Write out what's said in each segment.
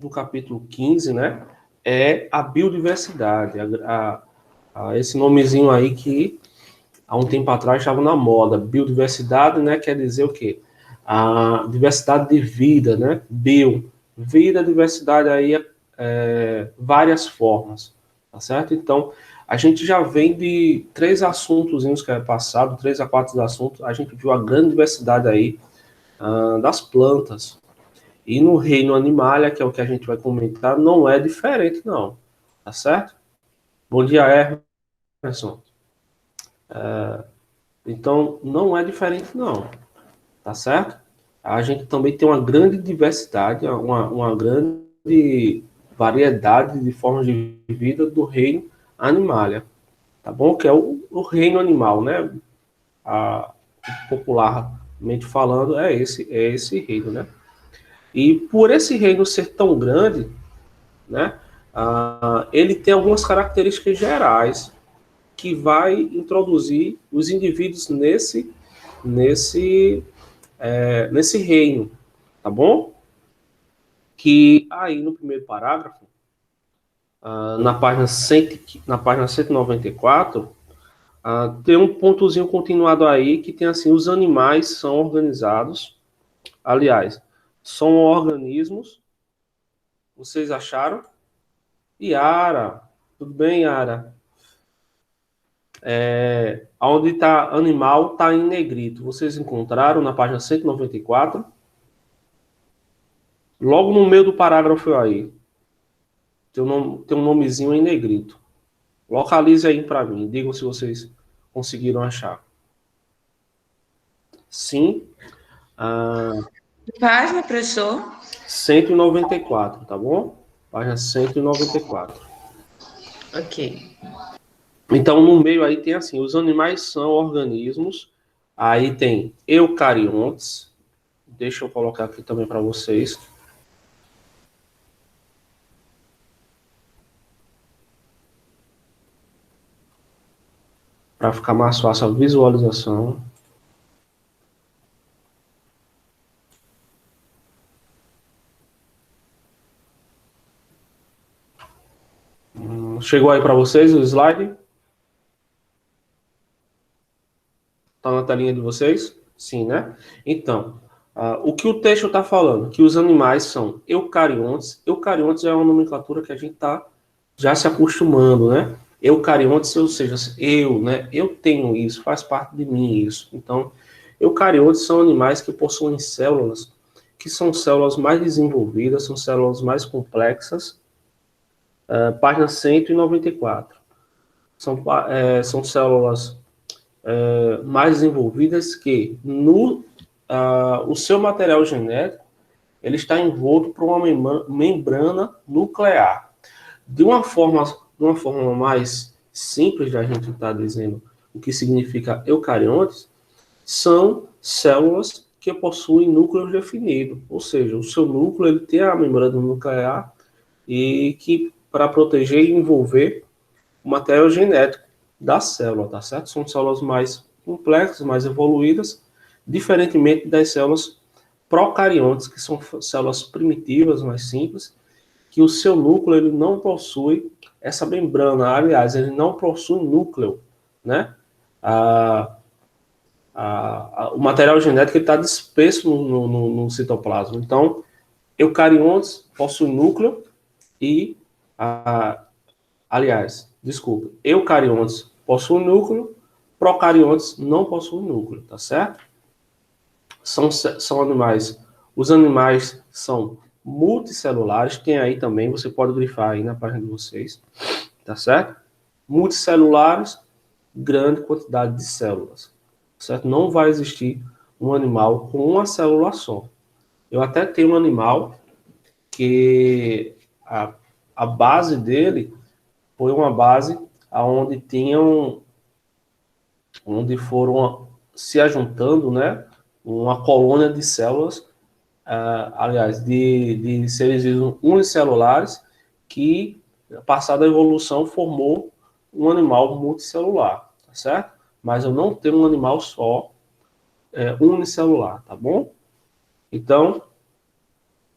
do capítulo 15, né, é a biodiversidade, esse nomezinho aí que há um tempo atrás estava na moda. Biodiversidade, né, quer dizer o quê? A diversidade de vida, né? Vida, diversidade aí várias formas, tá certo? Então, a gente já vem de 3 assuntos que é passado, 3 a 4 assuntos, a gente viu a grande diversidade aí das plantas. E no reino animalia, que é o que a gente vai comentar, não é diferente, não. Tá certo? Bom dia, Emerson. Então, não é diferente, não. Tá certo? A gente também tem uma grande diversidade, uma grande variedade de formas de vida do reino animalia. Tá bom? Que é o reino animal, né? Popularmente falando, é esse reino, né? E por esse reino ser tão grande, né? Ele tem algumas características gerais que vai introduzir os indivíduos nesse reino, tá bom? Que aí no primeiro parágrafo, na página 194, tem um pontozinho continuado aí que tem assim: os animais são organizados, aliás, são organismos, vocês acharam? Yara, tudo bem, Yara? Onde está animal, está em negrito. Vocês encontraram na página 194? Logo no meio do parágrafo aí, tem um nomezinho em negrito. Localize aí para mim. Digam se vocês conseguiram achar. Sim. Página, professor? 194, tá bom? Página 194. Ok. Então, no meio aí tem assim: os animais são organismos. Aí tem eucariontes. Deixa eu colocar aqui também para vocês. Para ficar mais fácil a visualização. Chegou aí para vocês o slide? Está na telinha de vocês? Sim, né? Então, o que o texto está falando? Que os animais são eucariontes. Eucariontes é uma nomenclatura que a gente está já se acostumando, né? Eucariontes, ou seja, eu, né? Eu tenho isso, faz parte de mim isso. Então, eucariontes são animais que possuem células, que são células mais desenvolvidas, são células mais complexas. Página 194. São células mais desenvolvidas que o seu material genético ele está envolto por uma membrana nuclear. De uma forma mais simples de a gente estar dizendo o que significa eucariontes, são células que possuem núcleos definidos, ou seja, o seu núcleo ele tem a membrana nuclear e que para proteger e envolver o material genético da célula, tá certo? São células mais complexas, mais evoluídas, diferentemente das células procariontes, que são células primitivas, mais simples, que o seu núcleo ele não possui essa membrana, aliás, ele não possui núcleo, né? O material genético está disperso no citoplasma. Então, eucariontes possuem núcleo e, aliás, desculpa, eucariontes possuem núcleo, procariontes não possuem núcleo, tá certo? São animais. Os animais são multicelulares, tem aí também, você pode grifar aí na página de vocês, tá certo? Multicelulares, grande quantidade de células, certo? Não vai existir um animal com uma célula só. Eu até tenho um animal que a base dele foi uma base onde foram se ajuntando, né, uma colônia de células, aliás, de seres vivos unicelulares, que, passada a evolução, formou um animal multicelular, tá certo? Mas eu não tenho um animal só, unicelular, tá bom? Então,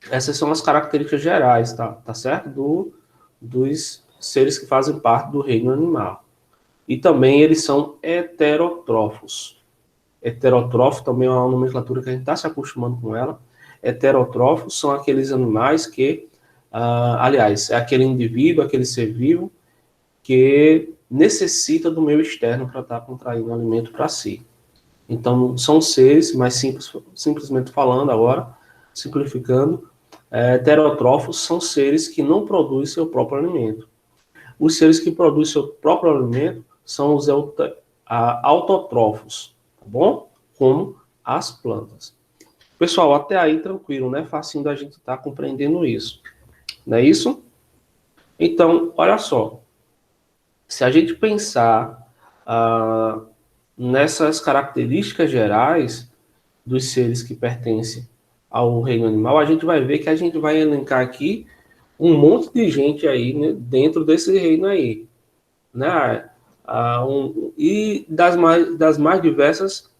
Essas são as características gerais, tá certo? Dos seres que fazem parte do reino animal. E também eles são heterótrofos. Heterótrofo também é uma nomenclatura que a gente está se acostumando com ela. Heterótrofos são aqueles animais que, aliás, é aquele indivíduo, aquele ser vivo que necessita do meio externo para estar contraindo alimento para si. Então, são seres, mais simplesmente falando agora, simplificando, heterótrofos são seres que não produzem seu próprio alimento. Os seres que produzem seu próprio alimento são os autótrofos, tá bom? Como as plantas. Pessoal, até aí tranquilo, né? Facinho da gente estar compreendendo isso. Não é isso? Então, olha só. Se a gente pensar nessas características gerais dos seres que pertencem ao reino animal, a gente vai ver que a gente vai elencar aqui um monte de gente aí, né, dentro desse reino aí, né? E das mais diversas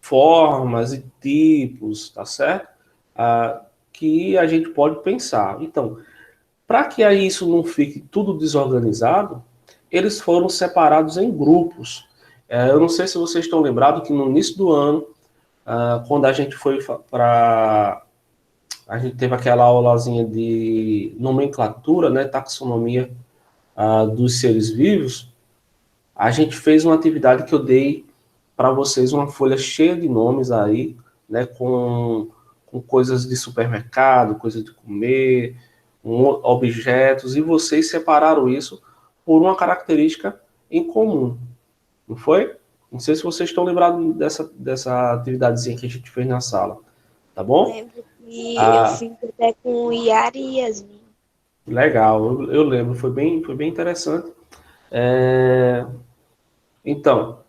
formas e tipos, tá certo? Que a gente pode pensar. Então, para que aí isso não fique tudo desorganizado, eles foram separados em grupos. Eu não sei se vocês estão lembrados que no início do ano, quando a gente foi para... A gente teve aquela aulazinha de nomenclatura, né, taxonomia dos seres vivos, a gente fez uma atividade que eu dei para vocês, uma folha cheia de nomes aí, né, com coisas de supermercado, coisas de comer, objetos, e vocês separaram isso por uma característica em comum, não foi? Não sei se vocês estão lembrados dessa atividadezinha que a gente fez na sala, tá bom? Lembro que eu fiz até com o Yara e Yasmin. Legal, eu lembro, foi bem interessante. Então,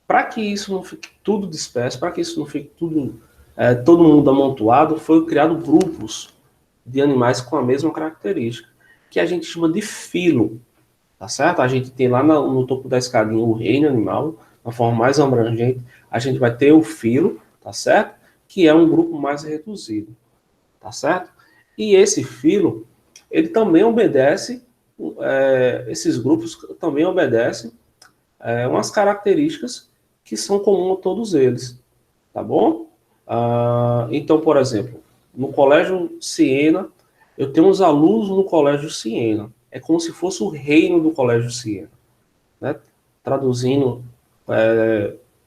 para que isso não fique tudo disperso, para que isso não fique tudo, todo mundo amontoado, foi criado grupos de animais com a mesma característica, que a gente chama de filo, tá certo? A gente tem lá no topo da escadinha o reino animal, na forma mais abrangente, a gente vai ter o filo, tá certo? Que é um grupo mais reduzido, tá certo? E esse filo, ele também obedece, esses grupos também obedecem umas características que são comuns a todos eles, tá bom? Então, por exemplo, no Colégio Siena, eu tenho uns alunos no Colégio Siena. É como se fosse o reino do Colégio Siena, né? Traduzindo,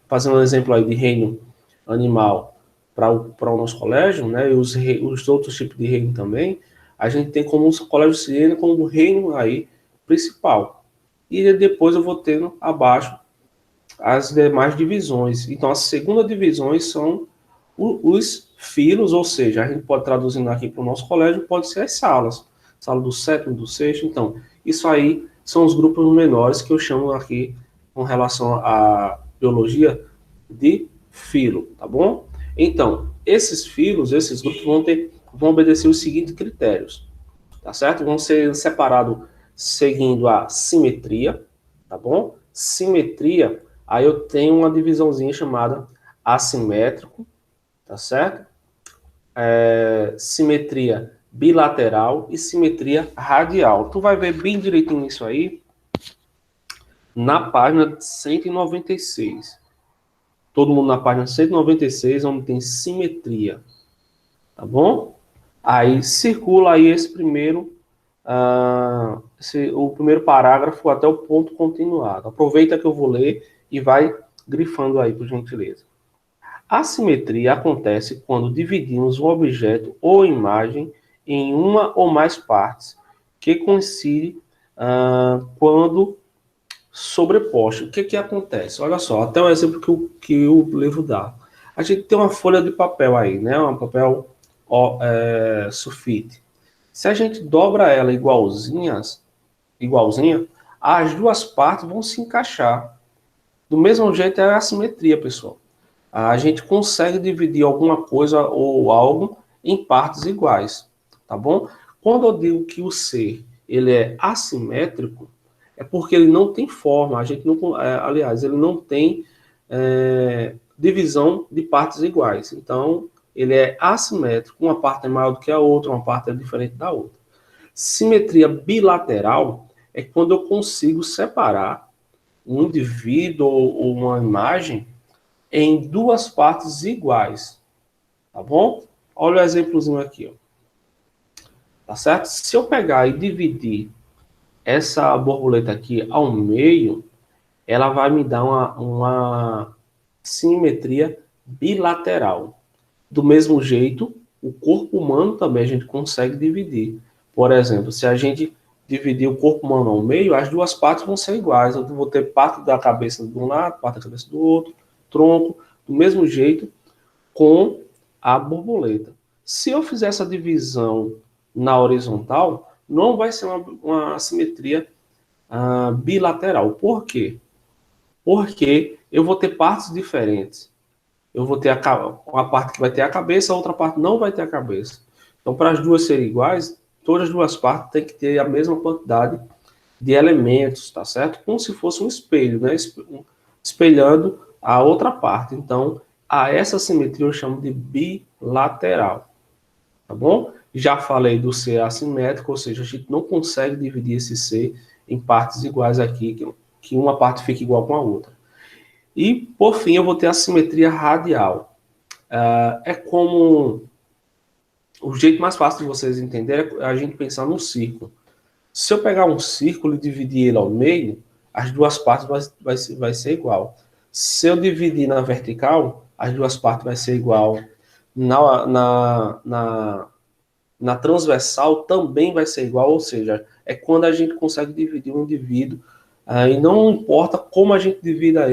fazendo um exemplo aí de reino animal para o nosso colégio, né? E os outros tipos de reino também, a gente tem como o Colégio Siena como o reino aí principal. E depois eu vou tendo abaixo as demais divisões. Então, as segundas divisões são os filos, ou seja, a gente pode traduzindo aqui para o nosso colégio, pode ser as salas. Sala do sétimo, do sexto. Então, isso aí são os grupos menores que eu chamo aqui, com relação à biologia, de filo, tá bom? Então, esses filos, esses grupos vão obedecer os seguintes critérios, tá certo? Vão ser separados seguindo a simetria, tá bom? Simetria, aí eu tenho uma divisãozinha chamada assimétrico, tá certo? Simetria bilateral e simetria radial. Tu vai ver bem direitinho isso aí na página 196. Todo mundo na página 196, onde tem simetria, tá bom? Aí circula aí esse primeiro, o primeiro parágrafo até o ponto continuado. Aproveita que eu vou ler e vai grifando aí, por gentileza. A simetria acontece quando dividimos um objeto ou imagem em uma ou mais partes, que coincide quando sobreposto. O que acontece? Olha só, até o exemplo que o livro dá. A gente tem uma folha de papel aí, né? Um papel sulfite. Se a gente dobra ela igualzinha, as duas partes vão se encaixar. Do mesmo jeito é a simetria, pessoal. A gente consegue dividir alguma coisa ou algo em partes iguais, tá bom? Quando eu digo que o ser ele é assimétrico, é porque ele não tem forma. A gente não, aliás, ele não tem divisão de partes iguais. Então, ele é assimétrico, uma parte é maior do que a outra, uma parte é diferente da outra. Simetria bilateral é quando eu consigo separar um indivíduo ou uma imagem em duas partes iguais, tá bom? Olha o exemplozinho aqui, ó. Tá certo? Se eu pegar e dividir essa borboleta aqui ao meio, ela vai me dar uma simetria bilateral. Do mesmo jeito, o corpo humano também a gente consegue dividir. Por exemplo, se a gente dividir o corpo humano ao meio, as duas partes vão ser iguais. Eu vou ter parte da cabeça de um lado, parte da cabeça do outro, tronco, do mesmo jeito com a borboleta. Se eu fizer essa divisão na horizontal, não vai ser uma simetria bilateral. Por quê? Porque eu vou ter partes diferentes. Eu vou ter uma parte que vai ter a cabeça, a outra parte não vai ter a cabeça. Então, para as duas serem iguais, todas as duas partes têm que ter a mesma quantidade de elementos, tá certo? Como se fosse um espelho, né? Espelhando a outra parte. Então, a essa simetria eu chamo de bilateral, tá bom? Já falei do ser assimétrico, ou seja, a gente não consegue dividir esse ser em partes iguais aqui, que uma parte fique igual com a outra. E, por fim, eu vou ter a simetria radial. É como... O jeito mais fácil de vocês entenderem é a gente pensar num círculo. Se eu pegar um círculo e dividir ele ao meio, as duas partes vai ser igual. Se eu dividir na vertical, as duas partes vai ser igual. Na transversal também vai ser igual, ou seja, é quando a gente consegue dividir um indivíduo, e não importa como a gente divida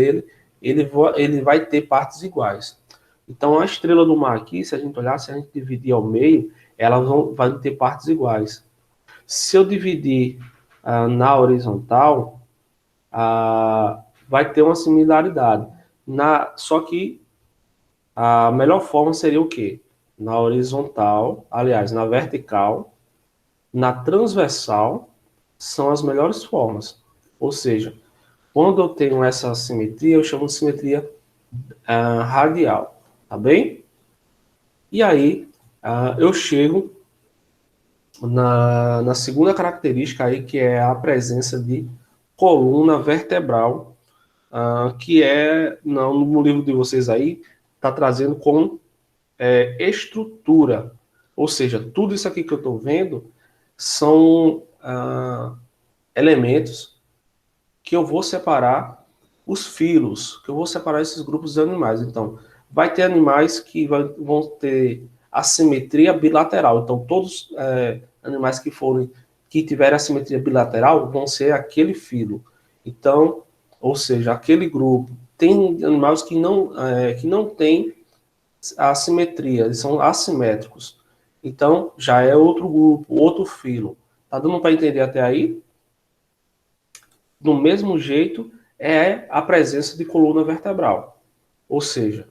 ele vai ter partes iguais. Então, a estrela do mar aqui, se a gente olhar, se a gente dividir ao meio, elas vai ter partes iguais. Se eu dividir na horizontal, vai ter uma similaridade. Só que a melhor forma seria o quê? Na horizontal, aliás, na vertical, na transversal, são as melhores formas. Ou seja, quando eu tenho essa simetria, eu chamo de simetria radial, tá bem? E aí, eu chego na segunda característica aí, que é a presença de coluna vertebral, que no livro de vocês aí, está trazendo como estrutura. Ou seja, tudo isso aqui que eu estou vendo são elementos que eu vou separar os filos, que eu vou separar esses grupos de animais. Então, vai ter animais que vão ter assimetria bilateral. Então, todos animais que tiverem assimetria bilateral vão ser aquele filo. Então, ou seja, aquele grupo. Tem animais que não têm assimetria, eles são assimétricos. Então, já é outro grupo, outro filo. Tá dando para entender até aí? Do mesmo jeito, é a presença de coluna vertebral. Ou seja,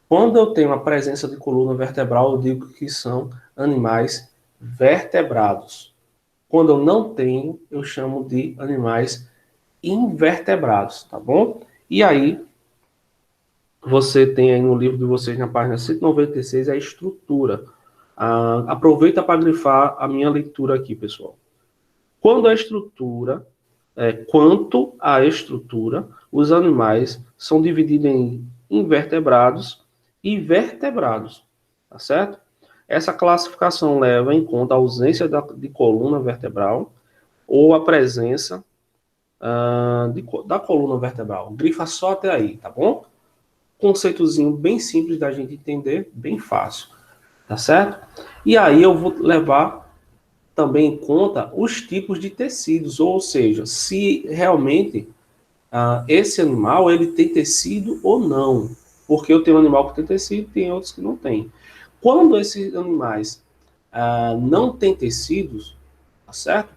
quando eu tenho a presença de coluna vertebral, eu digo que são animais vertebrados. Quando eu não tenho, eu chamo de animais invertebrados, tá bom? E aí, você tem aí no livro de vocês, na página 196, a estrutura. Aproveita para grifar a minha leitura aqui, pessoal. Quanto à estrutura, os animais são divididos em invertebrados e vertebrados, tá certo? Essa classificação leva em conta a ausência de coluna vertebral ou a presença da coluna vertebral. Grifa só até aí, tá bom? Conceitozinho bem simples da gente entender, bem fácil, tá certo? E aí eu vou levar também em conta os tipos de tecidos, ou seja, se realmente esse animal ele tem tecido ou não, porque eu tenho um animal que tem tecido e tem outros que não tem. Quando esses animais não têm tecidos, tá certo?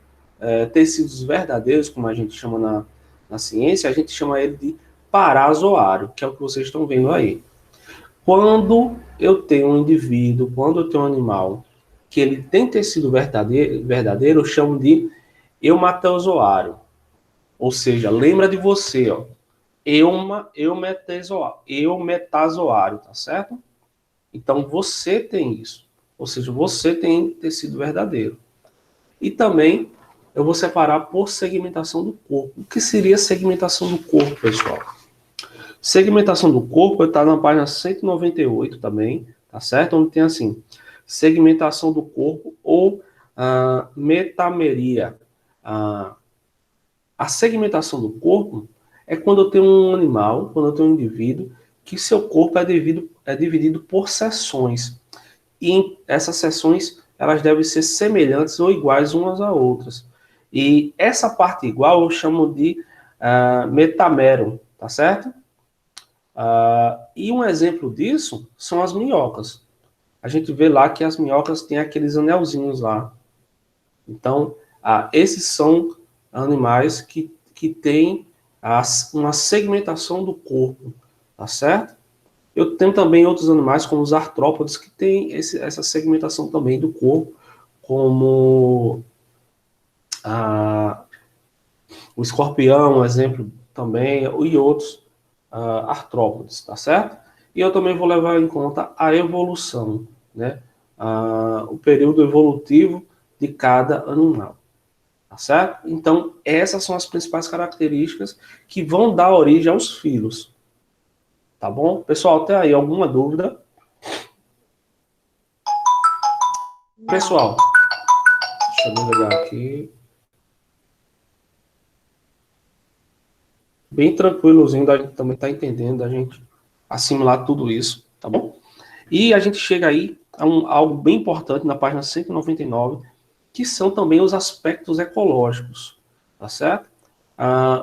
Tecidos verdadeiros, como a gente chama na ciência, a gente chama ele de parazoário, que é o que vocês estão vendo aí. Quando eu tenho um indivíduo, quando eu tenho um animal que ele tem tecido verdadeiro, eu chamo de eumatozoário. Ou seja, lembra de você, ó. Eumetazoário, tá certo? Então, você tem isso. Ou seja, você tem tecido verdadeiro. E também eu vou separar por segmentação do corpo. O que seria segmentação do corpo, pessoal? Segmentação do corpo está na página 198 também, tá certo? Onde tem assim, segmentação do corpo ou metameria. A segmentação do corpo é quando eu tenho um animal, quando eu tenho um indivíduo, que seu corpo é dividido por seções. E essas seções elas devem ser semelhantes ou iguais umas a outras. E essa parte igual eu chamo de metamero, tá certo? E um exemplo disso são as minhocas. A gente vê lá que as minhocas têm aqueles anelzinhos lá. Então, esses são animais que têm uma segmentação do corpo, tá certo? Eu tenho também outros animais, como os artrópodes, que têm essa segmentação também do corpo, como o escorpião, um exemplo também, e outros artrópodes, tá certo? E eu também vou levar em conta a evolução, né? O período evolutivo de cada animal, tá certo? Então, essas são as principais características que vão dar origem aos filhos, tá bom? Pessoal, até aí, alguma dúvida? Não. Pessoal, deixa eu me ligar aqui. Bem tranquilozinho, da gente também tá entendendo, da gente assimilar tudo isso, tá bom? E a gente chega aí a algo bem importante na página 199, que são também os aspectos ecológicos, tá certo?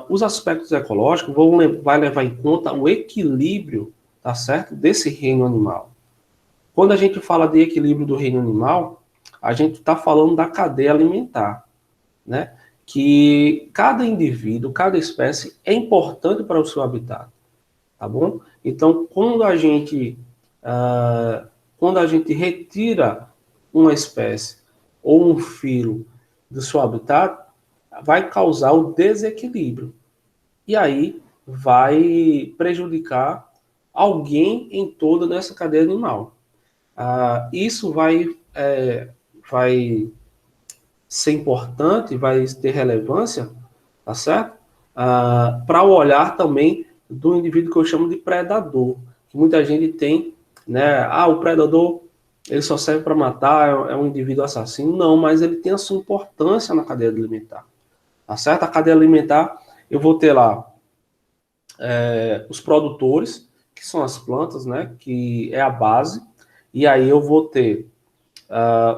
Os aspectos ecológicos vai levar em conta o equilíbrio, tá certo, desse reino animal. Quando a gente fala de equilíbrio do reino animal, a gente está falando da cadeia alimentar, né? Que cada indivíduo, cada espécie é importante para o seu habitat, tá bom? Então, quando a gente retira uma espécie ou um filo do seu habitat, vai causar o desequilíbrio. E aí vai prejudicar alguém em toda essa cadeia animal. Isso vai ser importante, vai ter relevância, tá certo? Para o olhar também do indivíduo que eu chamo de predador, que muita gente tem, né? O predador ele só serve para matar, é um indivíduo assassino. Não, mas ele tem a sua importância na cadeia alimentar, tá certo? A cadeia alimentar, eu vou ter lá os produtores, que são as plantas, né? Que é a base, e aí eu vou ter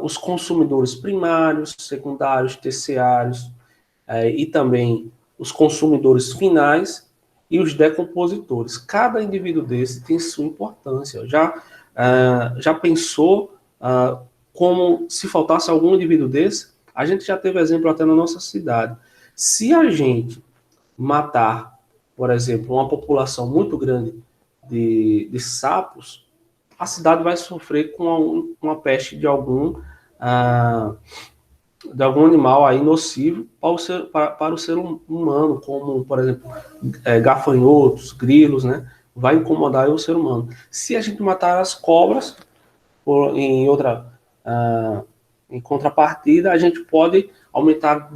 os consumidores primários, secundários, terciários, e também os consumidores finais e os decompositores. Cada indivíduo desse tem sua importância. Já pensou como se faltasse algum indivíduo desse? A gente já teve exemplo até na nossa cidade. Se a gente matar, por exemplo, uma população muito grande de sapos, a cidade vai sofrer com uma peste de algum animal aí nocivo para o ser humano, como, por exemplo, gafanhotos, grilos, né? Vai incomodar o ser humano. Se a gente matar as cobras, em contrapartida, a gente pode aumentar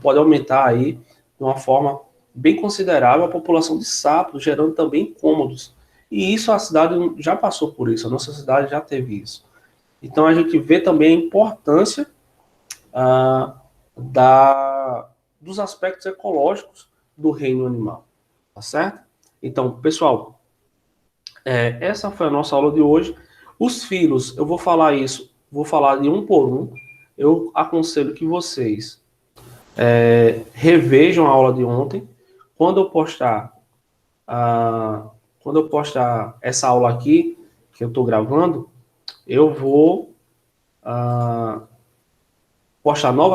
pode aumentar aí de uma forma bem considerável a população de sapos, gerando também incômodos. E isso a cidade já passou por isso, a nossa cidade já teve isso. Então a gente vê também a importância ah, dos aspectos ecológicos do reino animal, tá certo? Então, pessoal, essa foi a nossa aula de hoje. Os filhos, eu vou falar isso, vou falar de um por um. Eu aconselho que vocês revejam a aula de ontem. Quando eu postar essa aula aqui, que eu estou gravando, eu vou postar novamente